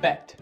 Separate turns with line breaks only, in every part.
Bet.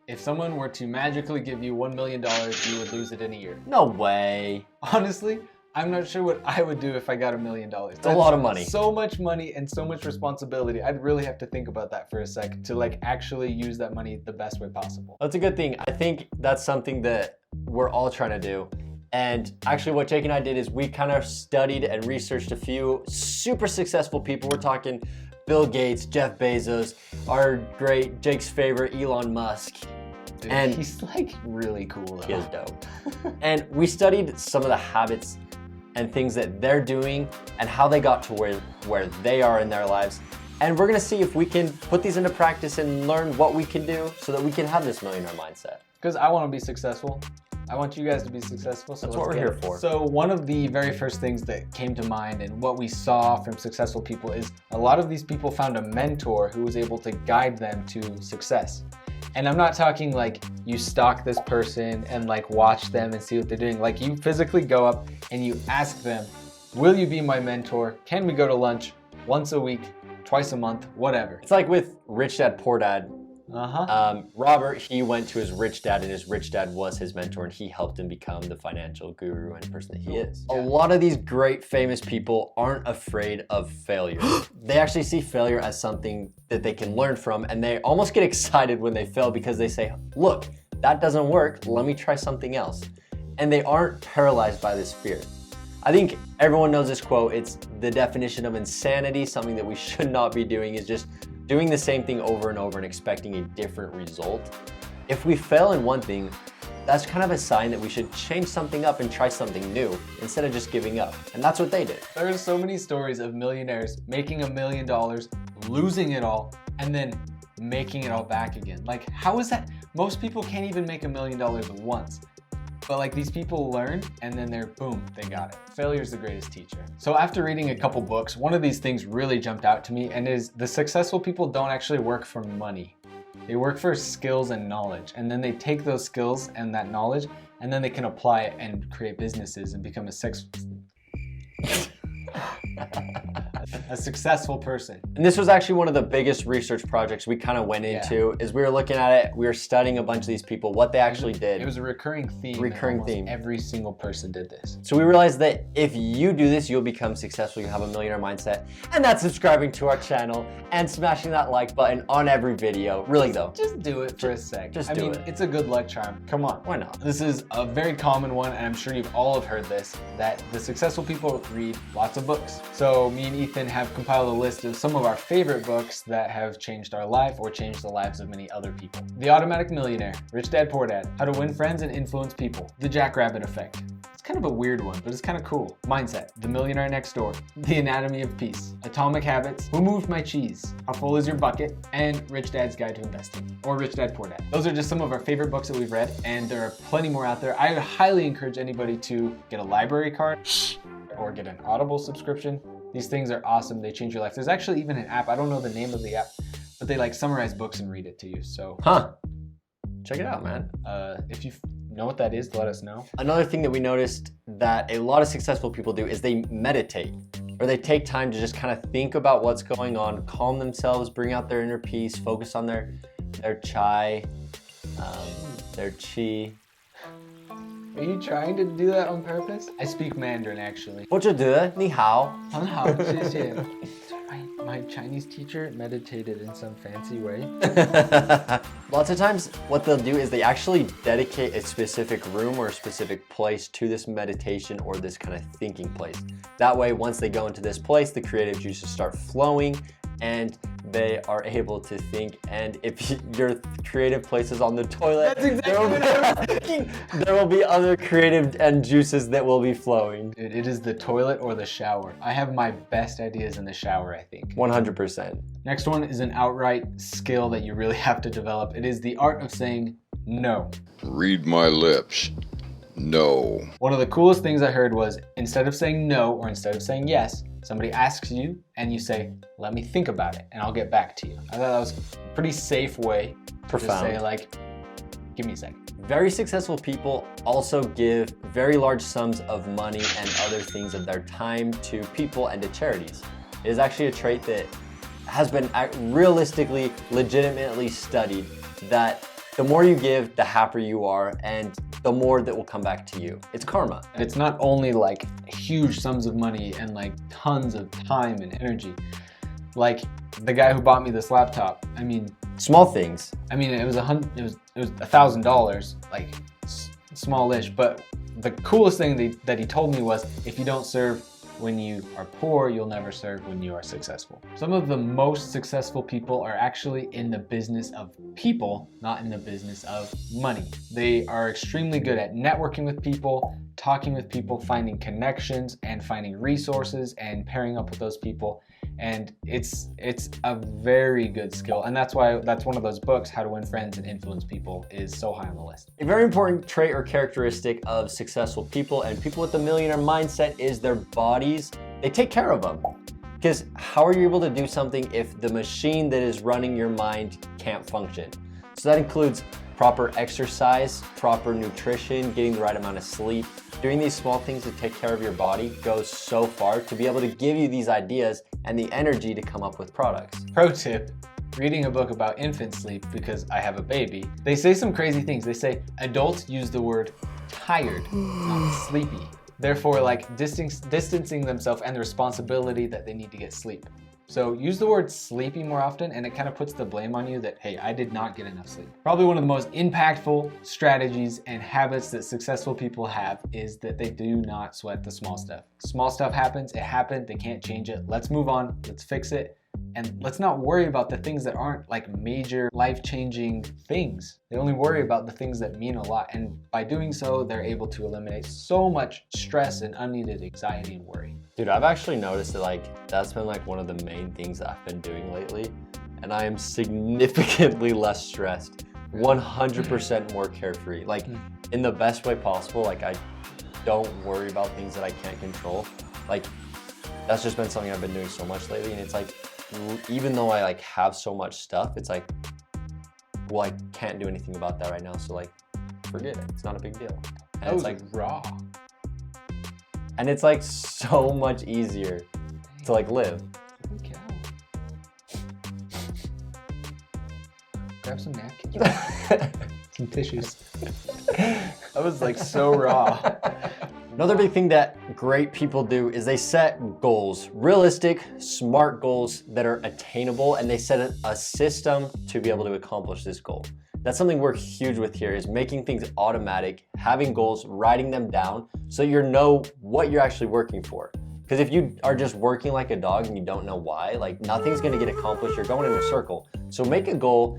If someone were to magically give you $1 million, you would lose it in a year.
No way.
Honestly, I'm not sure what I would do if I got $1 million.
It's a lot of money.
So much money and so much responsibility. I'd really have to think about that for a sec to like actually use that money the best way possible.
That's a good thing. I think that's something that we're all trying to do. And actually what Jake and I did is we kind of studied and researched a few super successful people. We're talking Bill Gates, Jeff Bezos, our great Jake's favorite Elon Musk.
Dude,
and
he's like really cool though.
He is dope. And we studied some of the habits and things that they're doing and how they got to where they are in their lives. And we're gonna see if we can put these into practice and learn what we can do so that we can have this millionaire mindset.
Because I want to be successful. I want you guys to be successful. So
that's what we're here for.
So one of the very first things that came to mind and what we saw from successful people is a lot of these people found a mentor who was able to guide them to success. And I'm not talking like you stalk this person and like watch them and see what they're doing. Like you physically go up and you ask them, will you be my mentor? Can we go to lunch once a week, twice a month, whatever.
It's like with Rich Dad, Poor Dad. Robert, he went to his rich dad and his rich dad was his mentor and he helped him become the financial guru and person that he is. Yeah. A lot of these great famous people aren't afraid of failure. They actually see failure as something that they can learn from and they almost get excited when they fail because they say, look, that doesn't work, let me try something else. And they aren't paralyzed by this fear. I think everyone knows this quote. It's the definition of insanity. Something that we should not be doing is just doing the same thing over and over and expecting a different result. If we fail in one thing, that's kind of a sign that we should change something up and try something new instead of just giving up. And that's what they did.
There are so many stories of millionaires making $1 million, losing it all, and then making it all back again. Like, how is that? Most people can't even make $1 million once. But like these people learn and then they're boom, they got it. Failure is the greatest teacher. So after reading a couple books, one of these things really jumped out to me and is the successful people don't actually work for money. They work for skills and knowledge. And then they take those skills and that knowledge and then they can apply it and create businesses and become a successful person.
And this was actually one of the biggest research projects we kind of went into. Is we were looking at it, we were studying a bunch of these people, what they actually did.
It was a recurring theme. Every single person did this.
So we realized that if you do this, you'll become successful, you'll have a millionaire mindset. And that's subscribing to our channel and smashing that like button on every video. Really though.
Just do it for a sec.
I mean,
it's a good luck charm. Come on.
Why not?
This is a very common one, and I'm sure you've all have heard this, that the successful people read lots of books. So me and Ethan have compiled a list of some of our favorite books that have changed our life or changed the lives of many other people. The Automatic Millionaire, Rich Dad, Poor Dad, How to Win Friends and Influence People, The Jackrabbit Effect. It's kind of a weird one, but it's kind of cool. Mindset, The Millionaire Next Door, The Anatomy of Peace, Atomic Habits, Who Moved My Cheese, How Full Is Your Bucket, and Rich Dad's Guide to Investing, or Rich Dad, Poor Dad. Those are just some of our favorite books that we've read, and there are plenty more out there. I would highly encourage anybody to get a library card or get an Audible subscription. These things are awesome. They change your life. There's actually even an app. I don't know the name of the app, but they like summarize books and read it to you. So,
check it out, man.
If you know what that is, let us know.
Another thing that we noticed that a lot of successful people do is they meditate, or they take time to just kind of think about what's going on, calm themselves, bring out their inner peace, focus on their chai, their chi.
Are you trying to do that on purpose? I speak Mandarin, actually.
我觉得你好。
很好，谢谢。My Chinese teacher meditated in some fancy way.
Lots of times what they'll do is they actually dedicate a specific room or a specific place to this meditation or this kind of thinking place. That way, once they go into this place, the creative juices start flowing and they are able to think. And if your creative place is on the toilet,
that's exactly what I was thinking.
There will be other creative and juices that will be flowing.
It is the toilet or the shower. I have my best ideas in the shower, I think.
100%.
Next one is an outright skill that you really have to develop. It is the art of saying no.
Read my lips. No. One
of the coolest things I heard was instead of saying no or instead of saying yes, somebody asks you and you say, let me think about it and I'll get back to you. I thought that was a pretty safe way to say like, give me a second.
Very successful people also give very large sums of money and other things of their time to people and to charities. It is actually a trait that has been realistically, legitimately studied that the more you give, the happier you are, and the more that will come back to you. It's karma.
It's not only like huge sums of money and like tons of time and energy. Like the guy who bought me this laptop, I mean,
small things.
I mean, it was $1,000, like smallish, but the coolest thing that he told me was, if you don't serve when you are poor, you'll never serve when you are successful. Some of the most successful people are actually in the business of people, not in the business of money. They are extremely good at networking with people, talking with people, finding connections and finding resources and pairing up with those people. And it's a very good skill. And that's why that's one of those books, How to Win Friends and Influence People, is so high on the list.
A very important trait or characteristic of successful people and people with the millionaire mindset is their bodies. They take care of them. Because how are you able to do something if the machine that is running your mind can't function? So that includes proper exercise, proper nutrition, getting the right amount of sleep. Doing these small things to take care of your body goes so far to be able to give you these ideas and the energy to come up with products.
Pro tip, reading a book about infant sleep, because I have a baby, they say some crazy things. They say adults use the word tired, not sleepy. Therefore, like distancing themselves and the responsibility that they need to get sleep. So use the word sleepy more often, and it kind of puts the blame on you that, hey, I did not get enough sleep. Probably one of the most impactful strategies and habits that successful people have is that they do not sweat the small stuff. Small stuff happens, it happened, they can't change it. Let's move on, let's fix it. And let's not worry about the things that aren't like major life-changing things. They only worry about the things that mean a lot. And by doing so, they're able to eliminate so much stress and unneeded anxiety and worry.
Dude, I've actually noticed that like that's been like one of the main things that I've been doing lately. And I am significantly less stressed, 100% more carefree. Like in the best way possible, like I don't worry about things that I can't control. Like that's just been something I've been doing so much lately. And it's like, even though I like have so much stuff, it's like, well, I can't do anything about that right now. So like, forget it. It's not a big deal. And it's like
raw.
And it's like so much easier to like live.
Holy cow. Grab some napkins. Some tissues. That was like so raw.
Another big thing that great people do is they set goals, realistic, smart goals that are attainable, and they set a system to be able to accomplish this goal. That's something we're huge with here, is making things automatic, having goals, writing them down so you know what you're actually working for. Because if you are just working like a dog and you don't know why, like nothing's gonna get accomplished, you're going in a circle. So make a goal,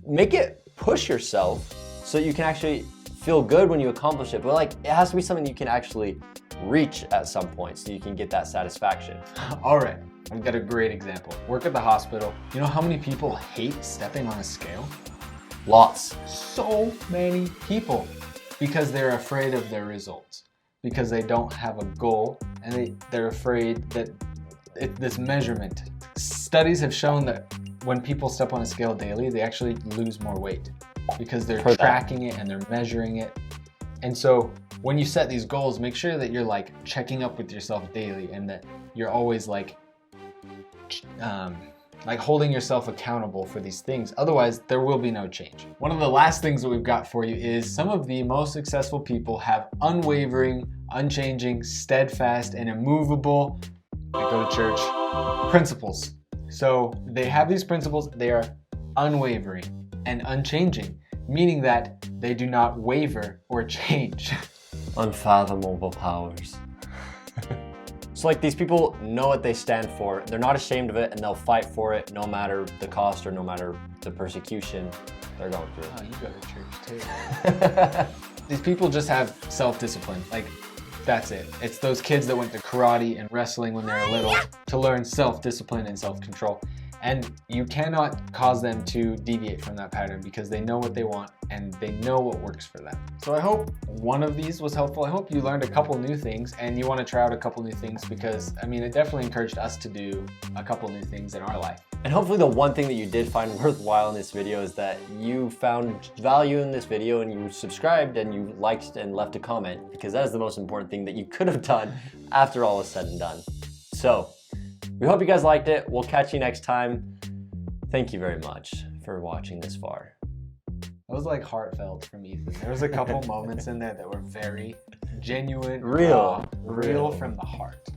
make it push yourself so you can actually feel good when you accomplish it, but like it has to be something you can actually reach at some point so you can get that satisfaction.
All right, I've got a great example. Work at the hospital. You know how many people hate stepping on a scale?
Lots.
So many people, because they're afraid of their results, because they don't have a goal, and they're afraid that this measurement. Studies have shown that when people step on a scale daily, they actually lose more weight, because they're tracking it and they're measuring it. And so when you set these goals, make sure that you're like checking up with yourself daily, and that you're always like holding yourself accountable for these things. Otherwise, there will be no change. One of the last things that we've got for you is some of the most successful people have unwavering, unchanging, steadfast, and immovable, I go to church, principles. So they have these principles, they are unwavering and unchanging, meaning that they do not waver or change.
Unfathomable powers. So like these people know what they stand for, they're not ashamed of it, and they'll fight for it no matter the cost or no matter the persecution they're going through.
Oh, you go to church too. These people just have self-discipline. Like, that's it. It's those kids that went to karate and wrestling when they were little to learn self-discipline and self-control. And you cannot cause them to deviate from that pattern, because they know what they want and they know what works for them. So I hope one of these was helpful. I hope you learned a couple new things and you want to try out a couple new things, because I mean, it definitely encouraged us to do a couple new things in our life.
And hopefully the one thing that you did find worthwhile in this video is that you found value in this video and you subscribed and you liked and left a comment, because that is the most important thing that you could have done after all is said and done. So We hope you guys liked it. We'll catch you next time. Thank you very much for watching this far.
That was like heartfelt from Ethan. There was a couple moments in there that were very genuine,
real
from the heart.